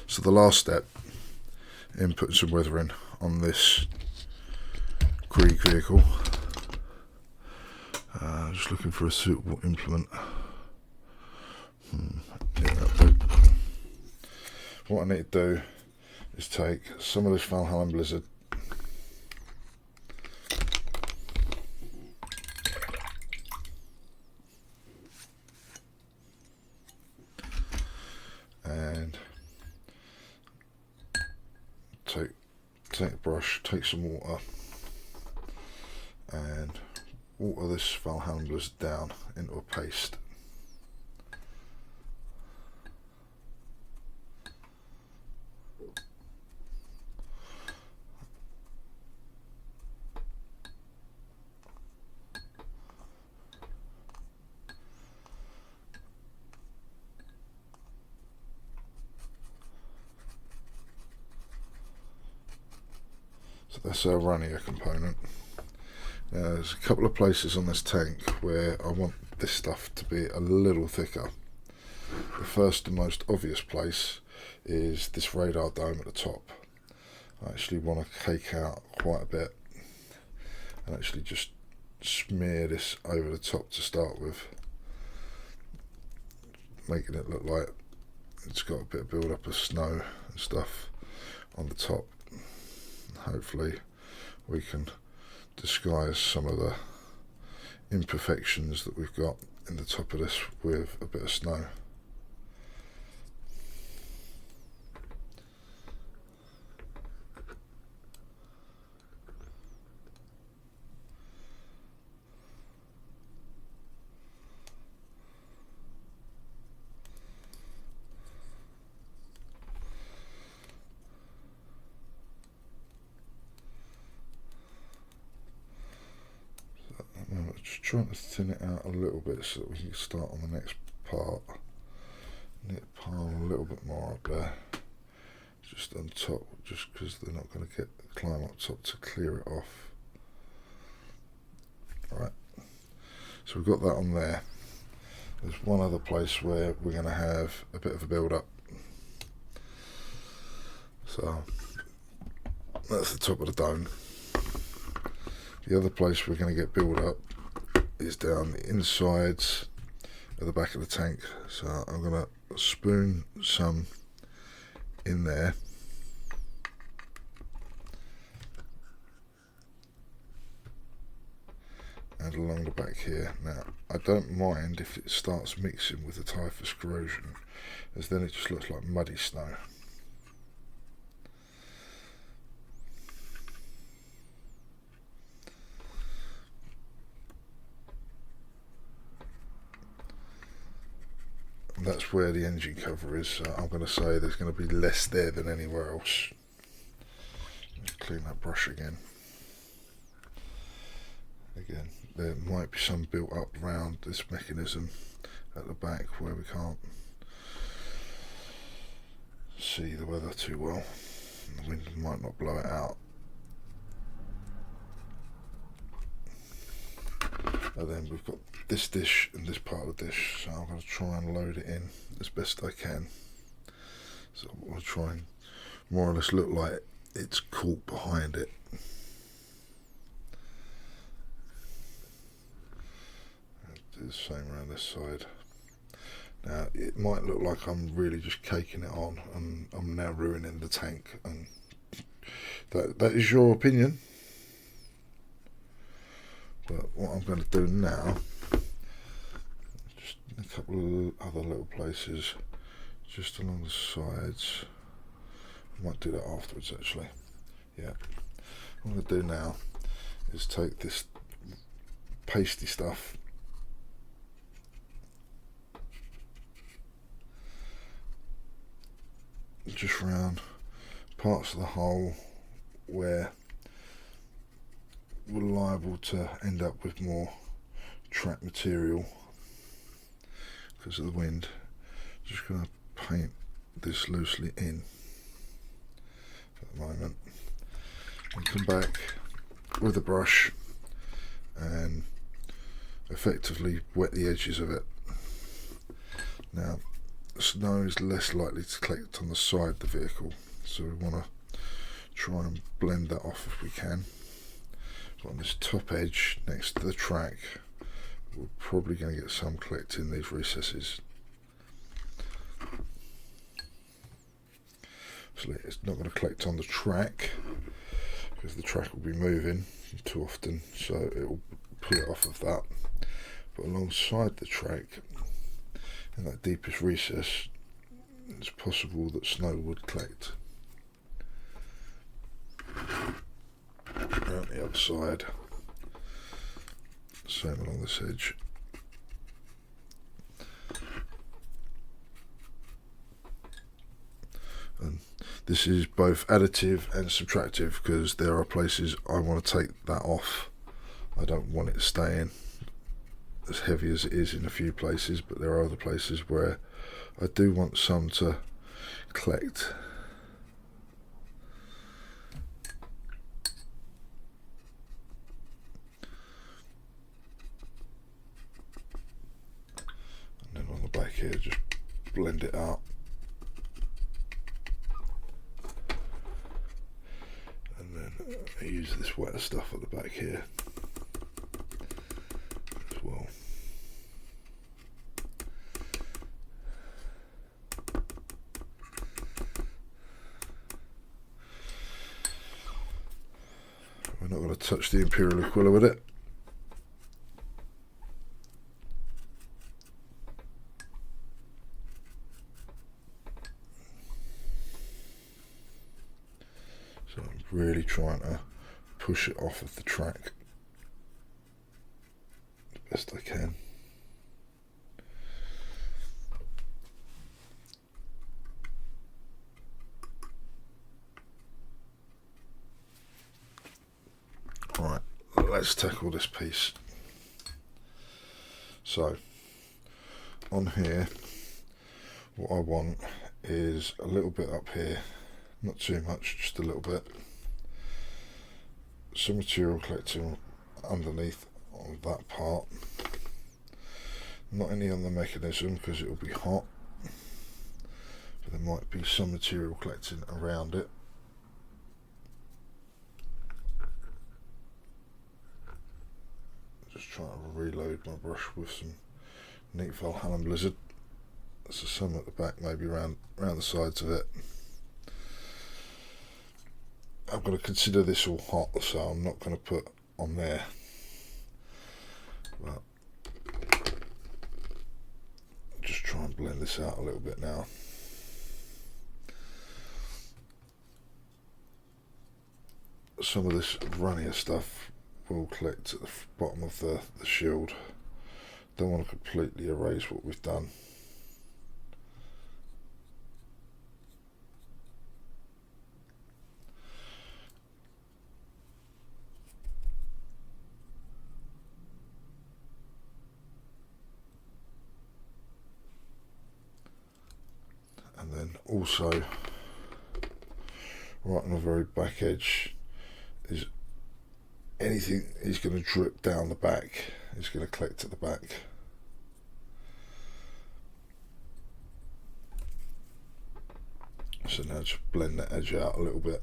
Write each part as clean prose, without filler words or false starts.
So the last step in putting some weathering on this Krieg vehicle, just looking for a suitable implement. What I need to do is take some of this Valhalan Blizzard, and take a brush, take some water, and water this Valhalan Blizzard down into a paste. So that's our runnier component. Now there's a couple of places on this tank where I want this stuff to be a little thicker. The first and most obvious place is this radar dome at the top. I actually want to cake out quite a bit and actually just smear this over the top to start with, making it look like it's got a bit of build up of snow and stuff on the top. Hopefully we can disguise some of the imperfections that we've got in the top of this with a bit of snow. Just trying to thin it out a little bit so that we can start on the next part. Need to pile a little bit more up there, just on top, just because they're not going to climb up top to clear it off. Right, so we've got that on there. There's one other place where we're going to have a bit of a build up. So that's the top of the dome. The other place we're going to get build up is down the insides at the back of the tank. So I'm going to spoon some in there, and along the back here. Now I don't mind if it starts mixing with the typhus corrosion, as then it just looks like muddy snow. That's where the engine cover is, so I'm going to say there's going to be less there than anywhere else. Just clean that brush again. Again, there might be some built up around this mechanism at the back where we can't see the weather too well. The wind might not blow it out. And then we've got this dish and this part of the dish, so I'm going to try and load it in as best I can. So I'll try and more or less look like it's caught behind it. Do the same around this side. Now it might look like I'm really just caking it on and I'm now ruining the tank, and that is your opinion. But what I'm going to do now, just a couple of other little places just along the sides. I might do that afterwards actually. Yeah. What I'm going to do now is take this pasty stuff just round parts of the hole where we're liable to end up with more trapped material because of the wind. Just going to paint this loosely in for the moment and come back with a brush and effectively wet the edges of it. Now snow is less likely to collect on the side of the vehicle, so we want to try and blend that off if we can. So on this top edge next to the track, we're probably going to get some collect in these recesses. So it's not going to collect on the track because the track will be moving too often, so it will pull it off of that. But alongside the track, in that deepest recess, it's possible that snow would collect. Around the other side, same along this edge. And this is both additive and subtractive because there are places I want to take that off. I don't want it staying as heavy as it is in a few places, but there are other places where I do want some to collect. And then on the back here, just blend it out. And then I use this wetter stuff at the back here as well. We're not going to touch the Imperial Aquila with it. So I'm really trying to push it off of the track as best I can. Right, let's tackle this piece. So on here, what I want is a little bit up here, not too much, just a little bit. Some material collecting underneath on that part. Not any on the mechanism because it will be hot, but there might be some material collecting around it. Just trying to reload my brush with some neat Valhalan Blizzard. So some at the back, maybe around the sides of it. I've got to consider this all hot, so I'm not going to put on there. But just try and blend this out a little bit now. Some of this runnier stuff will collect at the bottom of the shield. Don't want to completely erase what we've done. And then also, right on the very back edge, is anything is going to drip down the back, is going to collect at the back. So now just blend that edge out a little bit.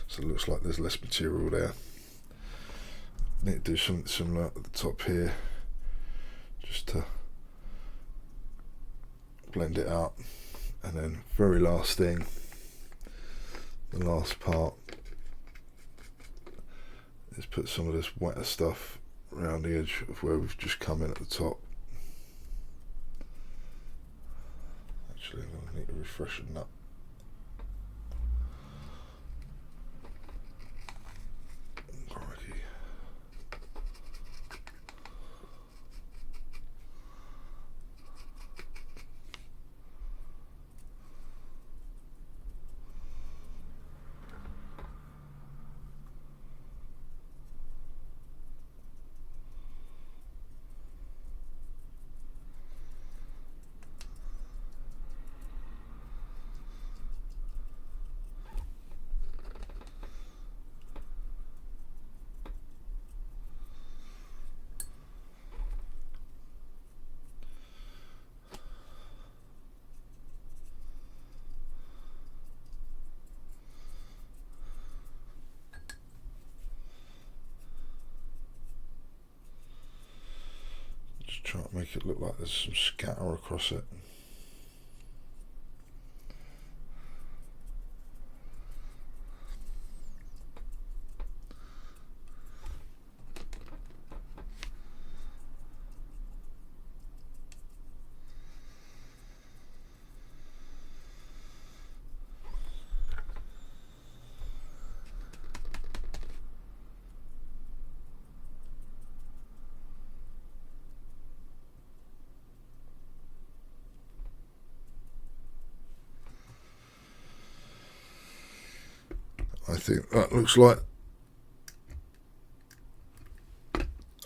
So it looks like there's less material there. Need to do something similar at the top here, just to blend it out. And then very last thing, the last part, is put some of this wetter stuff around the edge of where we've just come in at the top. Actually, I'm going to need to refreshen that. Crikey. Just try to make it look like there's some scatter across it. I think that looks like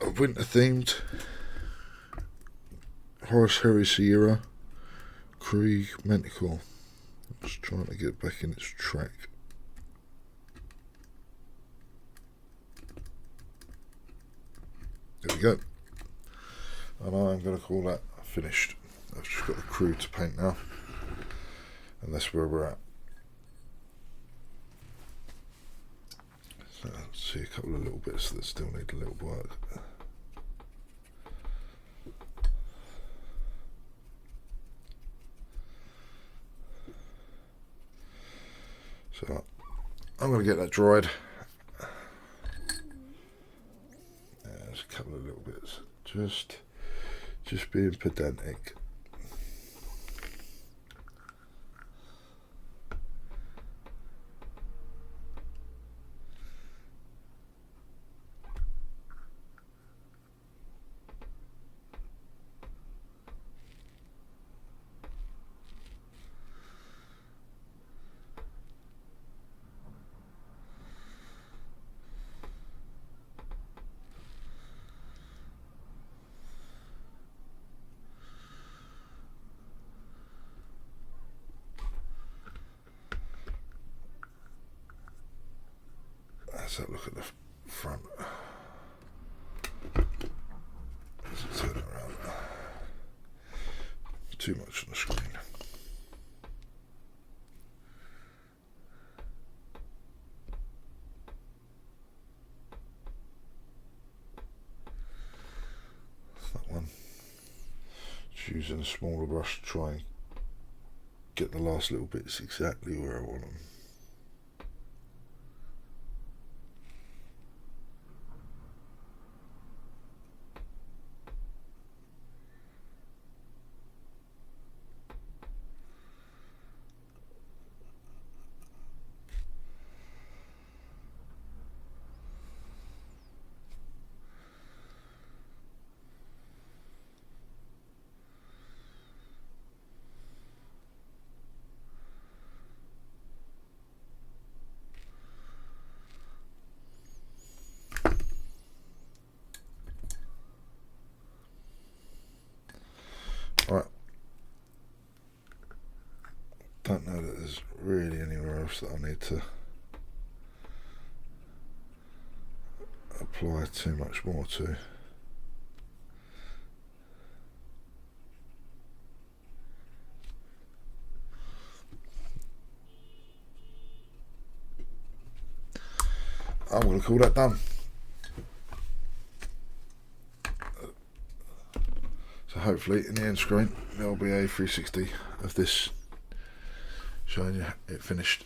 a winter themed Horus Heresy era Krieg Manticore. I'm just trying to get back in its track. There we go. And I'm going to call that finished. I've just got the crew to paint now, and that's where we're at. So let's see a couple of little bits that still need a little work. So I'm going to get that dried. There's a couple of little bits, just being pedantic. Let's have a look at the front. Let's turn it around. Too much on the screen. That one. Just using a smaller brush to try and get the last little bits exactly where I want them. Right, don't know that there's really anywhere else that I need to apply too much more to. I'm going to call that done. So hopefully in the end screen there'll be a 360 of this showing you it finished.